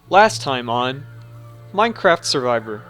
Last time on Minecraft Survivor.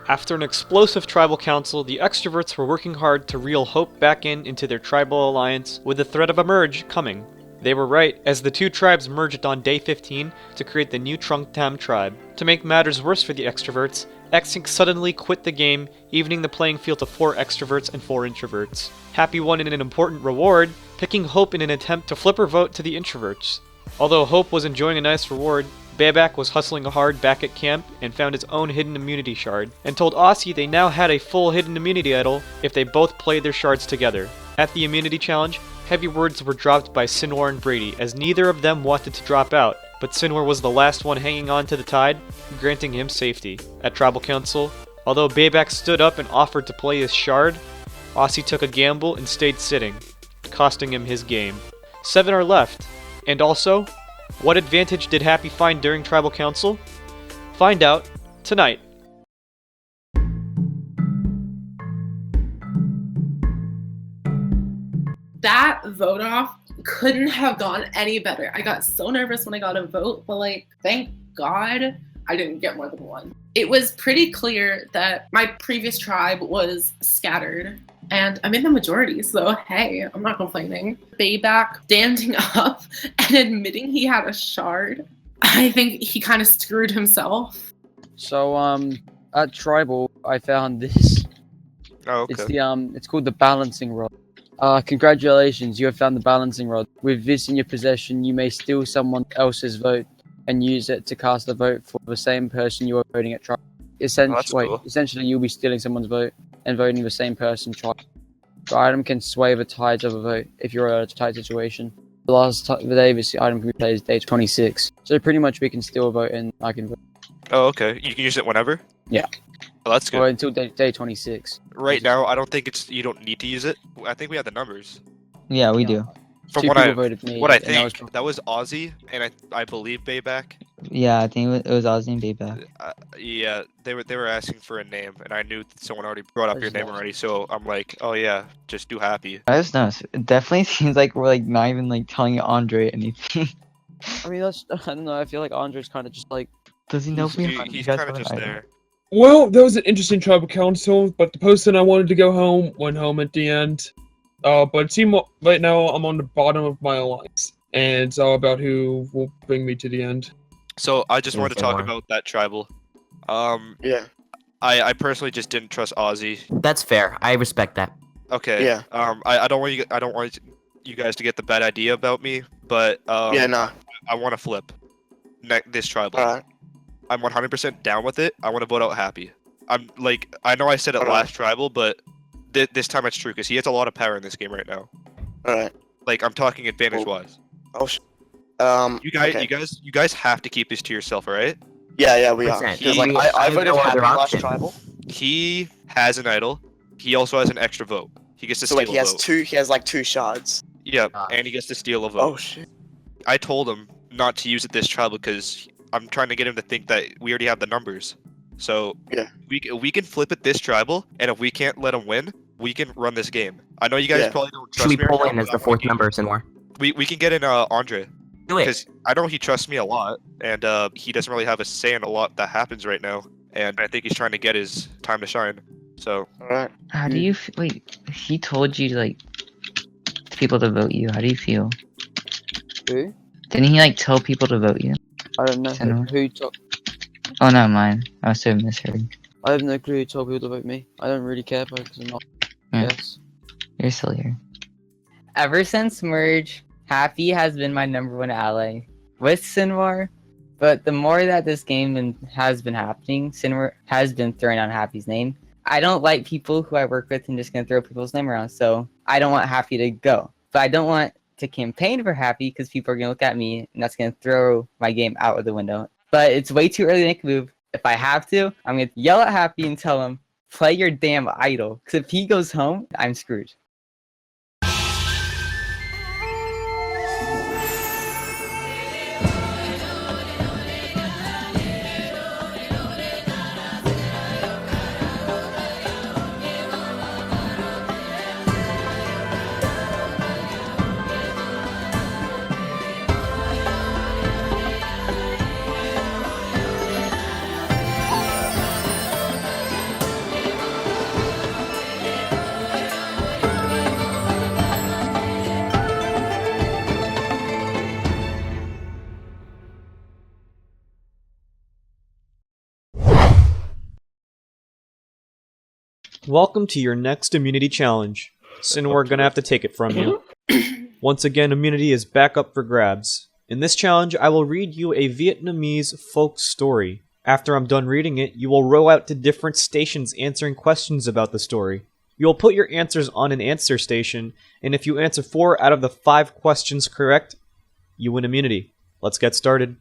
After an explosive tribal council, the extroverts were working hard to reel hope back into their tribal alliance with the threat of a merge coming. They were right, as the two tribes merged on day 15 to create the new Trung Tam tribe. To make matters worse for the extroverts, Xinc suddenly quit the game, evening the playing field to 4 extroverts and 4 introverts. Happy won in an important reward, picking Hope in an attempt to flip her vote to the introverts. Although Hope was enjoying a nice reward, Bayback was hustling hard back at camp and found his own hidden immunity shard, and told Aussie they now had a full hidden immunity idol if they both played their shards together. At the immunity challenge, heavy words were dropped by Sinwar and Brady, as neither of them wanted to drop out, but Sinwar was the last one hanging on to the tide, granting him safety. At Tribal Council, although Bayback stood up and offered to play his shard, Aussie took a gamble and stayed sitting, costing him his game. 7 are left, and also, what advantage did Happy find during Tribal Council? Find out tonight. That vote off couldn't have gone any better. I got so nervous when I got a vote, but thank God I didn't get more than one. It was pretty clear that my previous tribe was scattered, and I'm in the majority, so hey, I'm not complaining. Bayback standing up and admitting he had a shard, I think he kind of screwed himself. So, at Tribal, I found this. Oh, okay. It's called the balancing rod. Congratulations, you have found the balancing rod. With this in your possession, you may steal someone else's vote and use it to cast a vote for the same person you are voting at Tribal. Essentially, you'll be stealing someone's vote and voting the same person twice. The item can sway the tides of a vote if you're in a tight situation. The day this item can be played is day 26. So pretty much we can steal a vote and I can vote. Oh, okay. You can use it whenever? Yeah. Oh, that's good. Or until day 26. Right now, I don't think you don't need to use it. I think we have the numbers. Yeah, we do. From Two what people voted me. that was Aussie, and I believe Bayback. Yeah, I think it was Ozzy and Bayback. Yeah, they were asking for a name, and I knew someone already brought up your name already, so I'm like, oh yeah, just do Happy. I just noticed. It definitely seems like we're not even telling Andre anything. I mean, I don't know. I feel like Andre's kind of just Does he know He's me? kind of just there. Well, that was an interesting tribal council, but the person I wanted to go home went home at the end. But it seemed right now I'm on the bottom of my alliance, and it's all about who will bring me to the end. So I just wanted to talk about that tribal. Yeah. I personally just didn't trust Aussie. That's fair. I respect that. Okay. Yeah. I don't want you guys to get the bad idea about me, but Yeah, nah. I want to flip this tribal. Alright. I'm 100% down with it. I want to vote out Happy. I know I said it last tribal, but this time it's true because he has a lot of power in this game right now. Alright. I'm talking advantage wise. Oh, You guys have to keep this to yourself, alright? Yeah, we are. 100%. Because I voted no Happy other last option. tribal. He has an idol. He also has an extra vote. He gets to So steal wait, he a has vote. two. He has like 2 shards. Yeah, Gosh. and he gets to steal a vote. Oh shit. I told him not to use it this tribal because I'm trying to get him to think that we already have the numbers. So Yeah. we can flip it this tribal, and if we can't let him win, we can run this game. I know you guys Yeah. probably don't Should trust we me. right pull now, in but as the I'm fourth gonna member, Sinwar? we can get in Andre Do it. because I know he trusts me a lot, and he doesn't really have a say in a lot that happens right now, and I think he's trying to get his time to shine. So Alright. How do you wait? He told you people to vote you. How do you feel? Who? Didn't he tell people to vote you? I don't know Sinwar? who told. Oh, not mine. I must have misheard. I have no clue who told people to vote me. I don't really care because I'm not. Yeah. Yes. You're still here. Ever since Merge, Happy has been my #1 ally with Sinwar, but the more that this game has been happening, Sinwar has been throwing on Happy's name. I don't like people who I work with and just gonna throw people's name around, so I don't want Happy to go. But I don't want to campaign for Happy because people are gonna look at me and that's gonna throw my game out of the window. But it's way too early to make a move. If I have to, I'm gonna yell at Happy and tell him, play your damn idol. Because if he goes home, I'm screwed. Welcome to your next immunity challenge. Sin, we're gonna have to take it from you. Once again, immunity is back up for grabs. In this challenge, I will read you a Vietnamese folk story. After I'm done reading it, you will row out to different stations answering questions about the story. You will put your answers on an answer station, and if you answer 4 out of the 5 questions correct, you win immunity. Let's get started.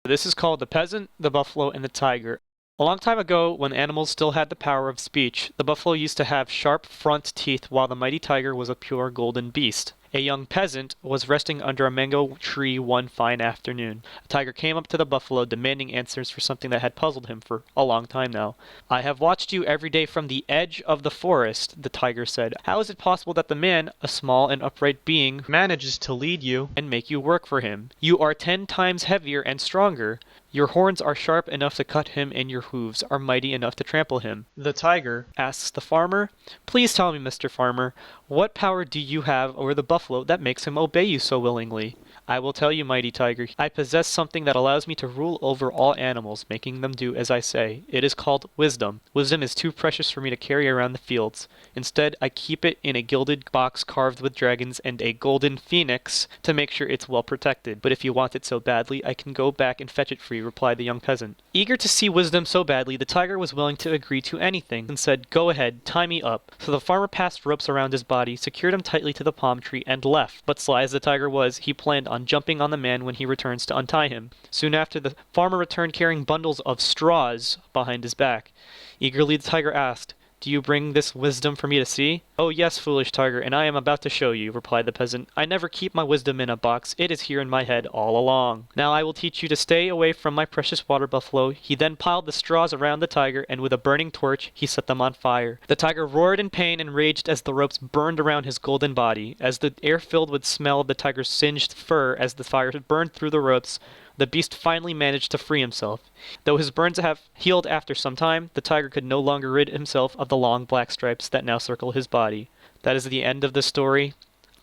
This is called The Peasant, the Buffalo, and the Tiger. A long time ago, when animals still had the power of speech, the buffalo used to have sharp front teeth while the mighty tiger was a pure golden beast. A young peasant was resting under a mango tree one fine afternoon. A tiger came up to the buffalo demanding answers for something that had puzzled him for a long time now. "I have watched you every day from the edge of the forest," the tiger said. "How is it possible that the man, a small and upright being, manages to lead you and make you work for him? You are 10 times heavier and stronger. Your horns are sharp enough to cut him, and your hooves are mighty enough to trample him." The tiger asks the farmer, "Please tell me, Mr. Farmer, what power do you have over the buffalo that makes him obey you so willingly?" "I will tell you, mighty tiger. I possess something that allows me to rule over all animals, making them do as I say. It is called wisdom. Wisdom is too precious for me to carry around the fields. Instead, I keep it in a gilded box carved with dragons and a golden phoenix to make sure it's well protected. But if you want it so badly, I can go back and fetch it for you," replied the young peasant. Eager to see wisdom so badly, the tiger was willing to agree to anything and said, "Go ahead, tie me up." So the farmer passed ropes around his body, secured him tightly to the palm tree, and left. But sly as the tiger was, he planned on jumping on the man when he returns to untie him. Soon after, the farmer returned carrying bundles of straws behind his back. Eagerly the tiger asked, "Do you bring this wisdom for me to see?" "Oh yes, foolish tiger, and I am about to show you," replied the peasant. "I never keep my wisdom in a box. It is here in my head all along. Now I will teach you to stay away from my precious water buffalo." He then piled the straws around the tiger, and with a burning torch, he set them on fire. The tiger roared in pain and raged as the ropes burned around his golden body. As the air filled with smell of the tiger's singed fur as the fire burned through the ropes, the beast finally managed to free himself. Though his burns have healed after some time, the tiger could no longer rid himself of the long black stripes that now circle his body. That is the end of the story.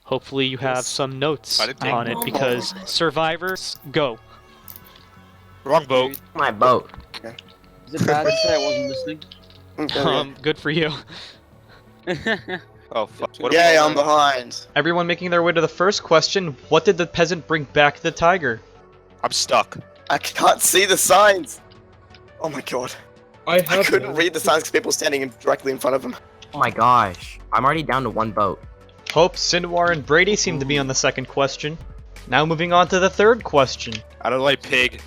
Hopefully you have some notes on it, because survivors, go. Wrong boat. My boat. Is it bad to say I wasn't listening? Good for you. Oh fuck. What Yay, about I'm behind. Everyone making their way to the first question. What did the peasant bring back to the tiger? I'm stuck. I can't see the signs. Oh my god. I I couldn't read the signs because people standing directly in front of him. Oh my gosh. I'm already down to 1 boat. Hope, Sinwar, and Brady seem to be on the second question. Now moving on to the third question. I don't like pig.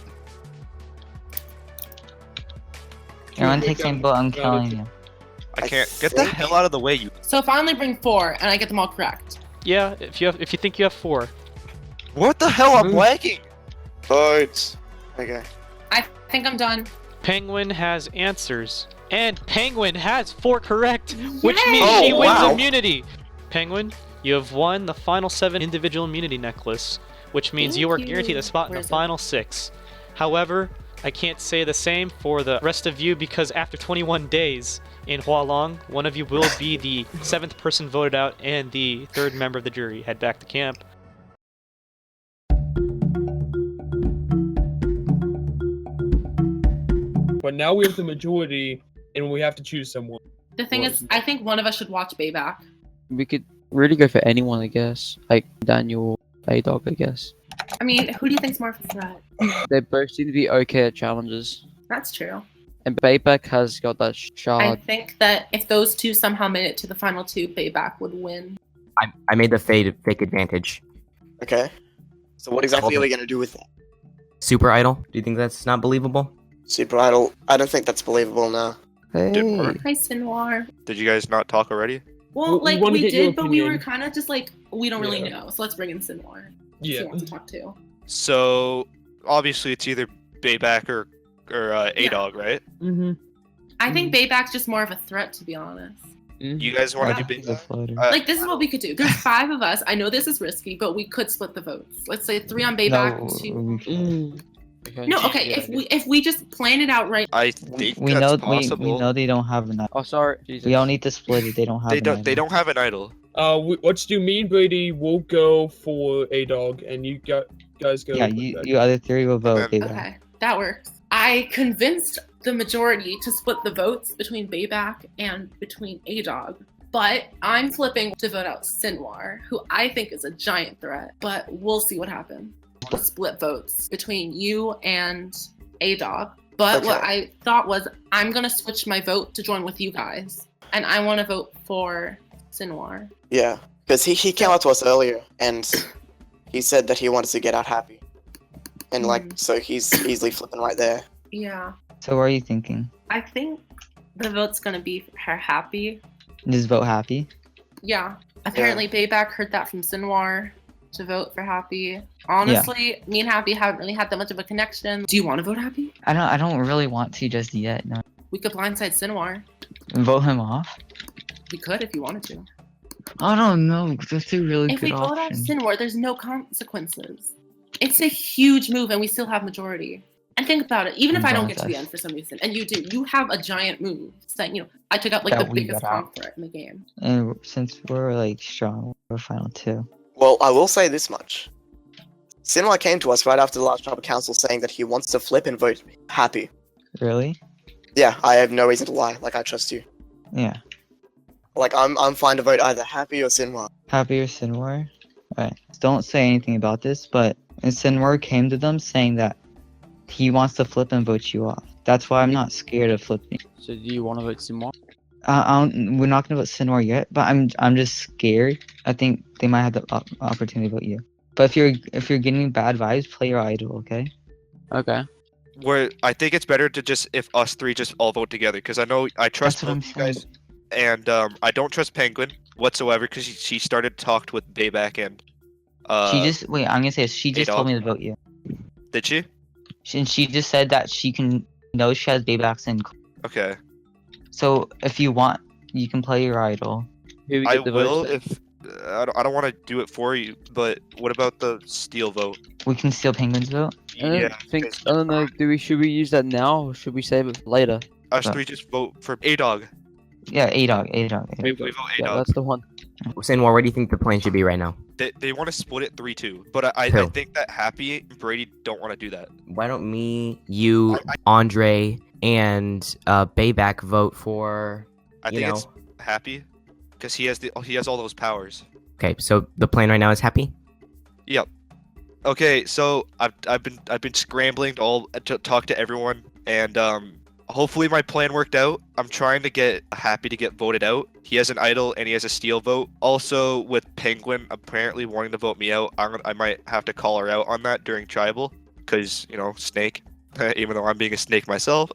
Everyone takes my boat, I'm killing you. I can't. Get the hell out of the way, you. So if I only bring 4 and I get them all correct. Yeah, if you think you have 4. What the hell? I'm lagging. Boats. Okay. I think I'm done. Penguin has answers. And Penguin has 4 correct, which Yay! means she Oh, wins wow. immunity. Penguin, you have won the final 7 individual immunity necklace, which means you are Thank guaranteed you. a spot in the Where's it? final 6. However, I can't say the same for the rest of you because after 21 days in Hualong, one of you will be the 7th person voted out and the 3rd member of the jury. Head back to camp. But now we have the majority, and we have to choose someone. The thing is, I think one of us should watch Bayback. We could really go for anyone, I guess. Like Daniel, A-Dog, I guess. I mean, who do you think's more of a threat? They both seem to be okay at challenges. That's true. And Bayback has got that I shard. think that if those two somehow made it to the final 2, Bayback would win. I made the fake advantage. Okay. So what exactly are we gonna do with that? Super idol. Do you think that's not believable? Super Idol? I don't think that's believable now. Didn't work. Hey. Hi, Sinwar. Did you guys not talk already? Well, We like wanna we get your did, but we were opinion. kind of just like, we don't really Yeah. know. So let's bring in Sinwar. Yeah. He wants to talk too. So obviously it's either Bayback or A-Dog, right? Mm-hmm. I think Bayback's just more of a threat, to be honest. You guys want Yeah. to do He's a Bayback? floater. Like, this is what we could do. There's 5 of us. I know this is risky, but we could split the votes. Let's say 3 on Bayback. No, 2. Okay. No, okay. If we just plan it out right. I think we that's know possible. we know they don't have an idol. Oh, sorry. Jesus. We all need to split it. They don't have. They an don't. They idol. don't have an idol. Let's do me and Brady. We'll go for A-Dog, and you guys go. Yeah, with you that. you other 3 will vote. Okay. Bayback. Okay, that works. I convinced the majority to split the votes between Bayback and between A-Dog. But I'm flipping to vote out Sinwar, who I think is a giant threat. But we'll see what happens. We'll split votes between you and A-Dog. But Okay. what I thought was I'm going to switch my vote to join with you guys. And I want to vote for Sinwar. Yeah, because he came up to us earlier and he said that he wanted to get out happy. And so he's easily flipping right there. Yeah. So what are you thinking? I think the vote's going to be for her happy. Just vote happy? Yeah. Apparently Bayback heard that from Sinwar to vote for happy. Honestly, me and Happy haven't really had that much of a connection. Do you want to vote happy? I don't really want to just yet, no. We could blindside Sinwar. Vote him off? We could if you wanted to. I don't know, 'cause that's a really If we good vote off option. Sinwar, there's no consequences. It's a huge move and we still have majority. And think about it, even if I don't get to the end for some reason, and you do, you have a giant move saying, I took out like That the we biggest got out. comp threat in the game. And since we're like strong, we're final two. Well, I will say this much. Sinwar came to us right after the last tribal council saying that he wants to flip and vote happy. Really? Yeah, I have no reason to lie. Like, I trust you. Yeah. Like, I'm fine to vote either happy or Sinwar. Happy or Sinwar? Alright. Don't say anything about this, but Sinwar came to them saying that he wants to flip and vote you off. That's why I'm not scared of flipping. So do you want to vote Simon? We're not gonna vote Sinwar yet, but I'm just scared. I think they might have the opportunity to vote you. But if you're getting bad vibes, play your idol, okay? Okay. Where I think it's better to just if us three just all vote together because I know I trust That's what I'm both you guys, saying. and I don't trust Penguin whatsoever because she started talked with Bayback and Wait, I'm gonna say she just A-Dog. told me to vote you. Did she? And she just said that she knows she has Baybacks in. Okay, So if you want, you can play your idol. Who we I get the votes will then? if I don't want to do it for you, but what about the steal vote? We can steal Penguin's vote. I don't know. Should we use that now or should we save it for later? Us Okay. three just vote for A-Dog. Yeah, A-Dog. We vote Yeah, A-Dog. that's the one. Sinwar, where do you think the plan should be right now? They want to split it 3-2, but I Who? think that Happy and Brady don't want to do that. Why don't me, you, Andre, and Bayback vote for? I You think know. it's Happy because he has all those powers. Okay, so the plan right now is happy. Yep. Okay, so I've been scrambling to talk to everyone, and hopefully my plan worked out. I'm trying to get Happy to get voted out. He has an idol and he has a steal vote. Also, with Penguin apparently wanting to vote me out, I might have to call her out on that during tribal, because snake. Even though I'm being a snake myself.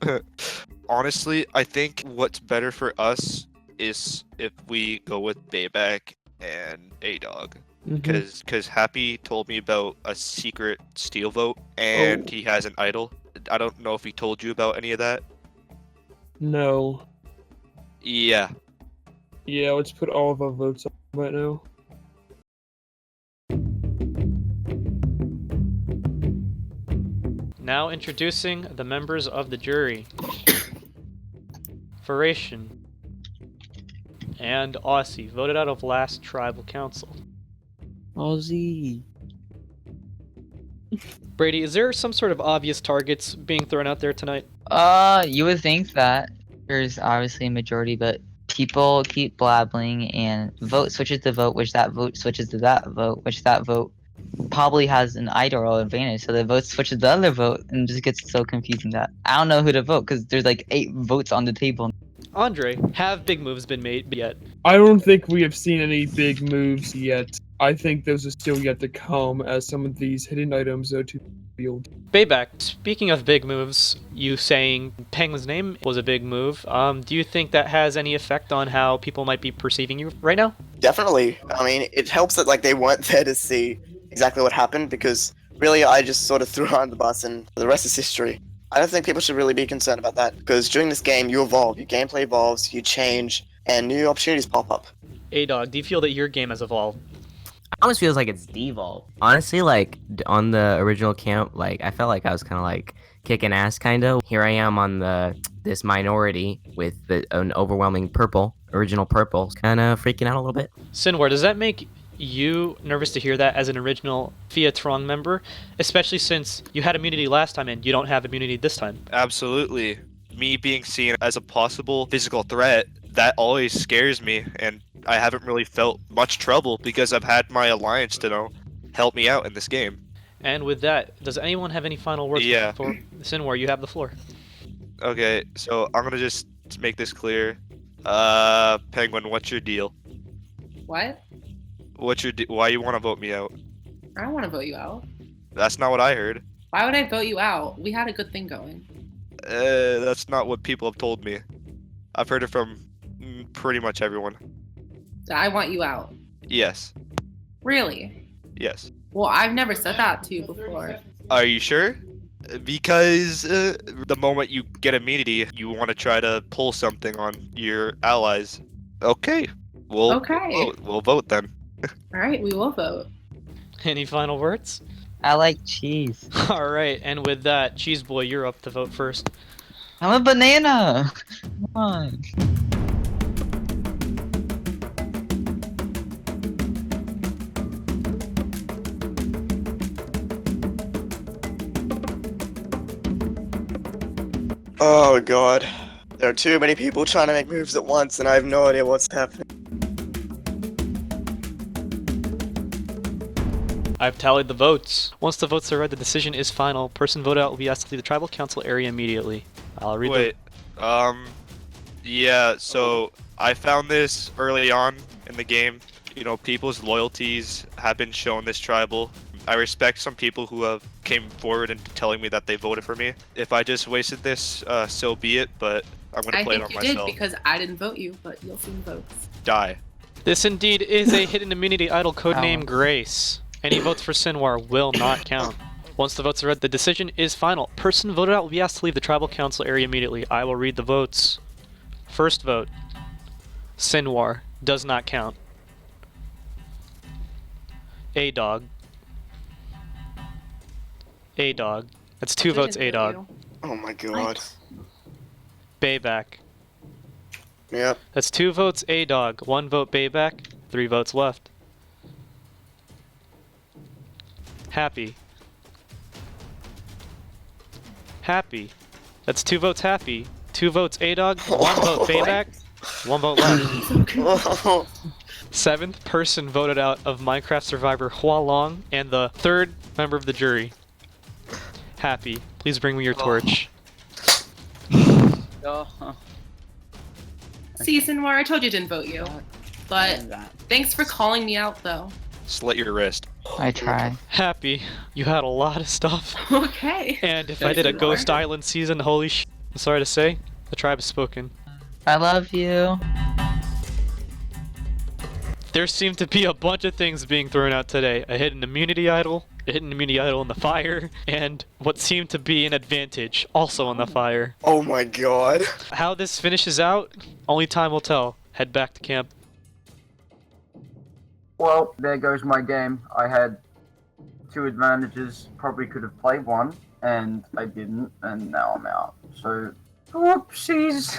Honestly, I think what's better for us is if we go with Bayback and A-Dog. Because Happy told me about a secret steal vote, and he has an idol. I don't know if he told you about any of that. No. Yeah. Yeah, let's put all of our votes on right now. Now introducing the members of the jury. Foration and Aussie voted out of last tribal council. Aussie. Brady, is there some sort of obvious targets being thrown out there tonight? You would think that there's obviously a majority, but people keep blabbling and vote switches to vote, which that vote switches to that vote, which that vote probably has an idol advantage. So the vote switches to the other vote and just gets so confusing that I don't know who to vote because there's like 8 votes on the table. Andre, have big moves been made yet? I don't think we have seen any big moves yet. I think those are still yet to come as some of these hidden items are to be revealed. Bayback, speaking of big moves, you saying Penguin's name was a big move. Do you think that has any effect on how people might be perceiving you right now? Definitely. I mean, it helps that they weren't there to see exactly what happened because really I just sort of threw her on the bus and the rest is history. I don't think people should really be concerned about that because during this game you evolve, your gameplay evolves, you change, and new opportunities pop up. A-Dog, do you feel that your game has evolved? It almost feels like it's devolved. Honestly, on the original camp, I felt like I was kind of kicking ass, kind of. Here I am on this minority with an overwhelming original purple, kind of freaking out a little bit. Sinwar, does that make you nervous to hear that as an original Fia Trong member, especially since you had immunity last time and you don't have immunity this time? Absolutely. me being seen as a possible physical threat, that always scares me, and I haven't really felt much trouble because I've had my alliance to help me out in this game. And with that, does anyone have any final words Yeah. for Sinwar? You have the floor. Okay, so I'm gonna just make this clear. Penguin, what's your deal? What? Why you want to vote me out? I don't want to vote you out. That's not what I heard. Why would I vote you out? We had a good thing going. That's not what people have told me. I've heard it from pretty much everyone. That I want you out. Yes. Really? Yes. Well, I've never said that to you before. Are you sure? Because the moment you get immunity, you want to try to pull something on your allies. Okay. We'll vote then. All right, we will vote. Any final words? I like cheese. All right, and with that, Cheese Boy, you're up to vote first. I'm a banana. Come on. Oh god. There are too many people trying to make moves at once, and I have no idea what's happening. I've tallied the votes. Once the votes are read, the decision is final. Person voted out will be asked to leave the tribal council area immediately. I'll read Wait. Yeah, so I found this early on in the game. You know, people's loyalties have been shown this tribal. I respect some people who have came forward and telling me that they voted for me. If I just wasted this, so be it, but I'm gonna play it on I think you myself. did because I didn't vote you, but you'll see the votes. Die. This indeed is a hidden immunity idol codename Ow. Grace. Any votes for Sinwar will not count. Once the votes are read, the decision is final. Person voted out will be asked to leave the tribal council area immediately. I will read the votes. First vote. Sinwar does not count. A-Dog. A-Dog. That's two votes A-Dog. Oh my god. Bayback. Yep. That's 2 votes A-Dog, 1 vote Bayback, 3 votes left. Happy. Happy. That's 2 votes Happy, 2 votes A-Dog, 1 vote Bayback, 1 vote left. 7th person voted out of Minecraft survivor Hua Long, and the 3rd member of the jury. Happy. Please bring me your torch. Oh. See, Sinwar, I told you I didn't vote you. But thanks for calling me out, though. Slit your wrist. I try. Happy. You had a lot of stuff. Okay. And if I did a Ghost Island season, holy sh! I'm sorry to say, the tribe has spoken. I love you. There seemed to be a bunch of things being thrown out today. A hidden immunity idol, a hidden immunity idol in the fire, and what seemed to be an advantage, also in the fire. Oh my god. How this finishes out, only time will tell. Head back to camp. Well, there goes my game. I had 2 advantages, probably could have played 1, and I didn't, and now I'm out. So, whoopsies.